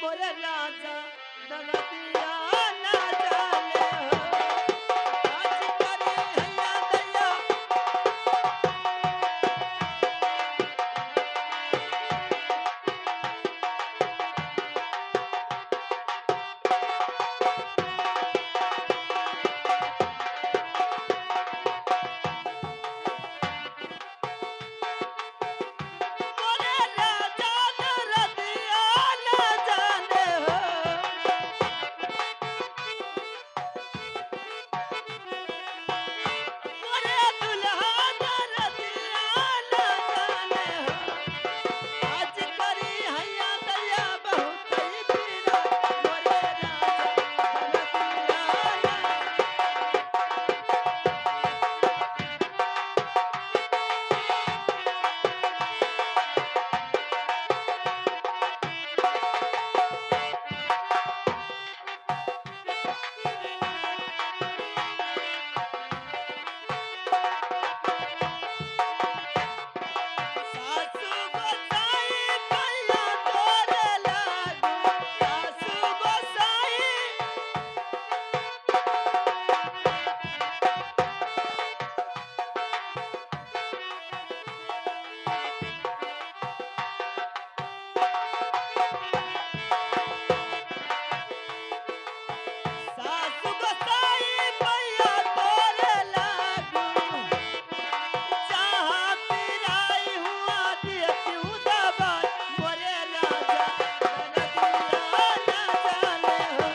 मोरे राजा दरदिया ना जाने हो आज करे हैया दैया मोरे राजा दरदिया ना जाने हो मोरे दुल्हा दरदिया ना जाने हो आज करी हैया दैया बहुत ही पीरा मोरे राजा दरदिया ना सासू गोसाई भैया तोरे लागू सासू गोसाई सासू गोसाई भैया तोरे लागू जहाँ पिराई हुआ देती हूँ दबाई मोरे राजा दरदिया ना जाने हो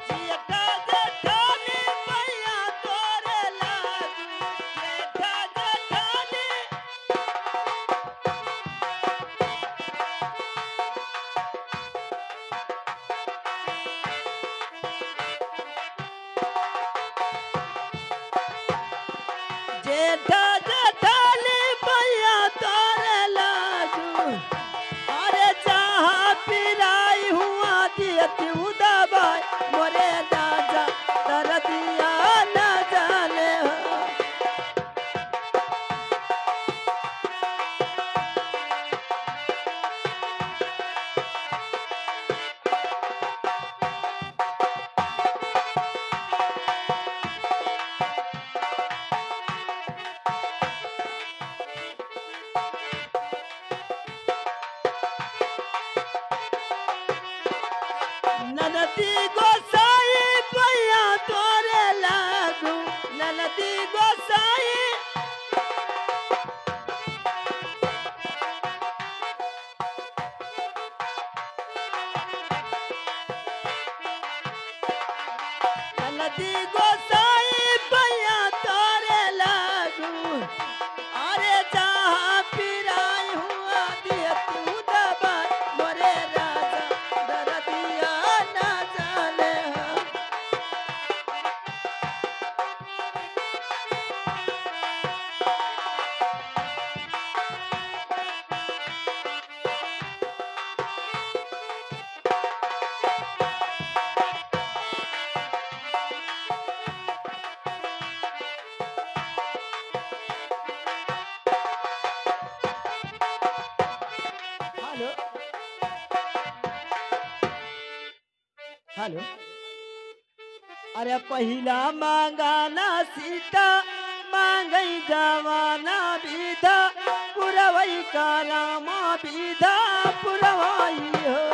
जेठा जेठानी भैया तोरे लागू जेठा जेठानी जेठा जेठानी भैया तोरे लागू अरे जहाँ पिराई हुआ देती हूँ दबाई मोरे राजा दरदिया ना जाने हो ननदी गोसाई भैया तोरे लागू ननदी गोसाई ननदी गोसाई भैया तोरे लागू अरे जहाँ पिराई हुआ देती हूँ दबाई मोरे राजा दरदिया ना जाने हो हेलो हेलो अरे पहिला मांगाना सीता मांगई जवाना विधा पुरवई का रामा विधा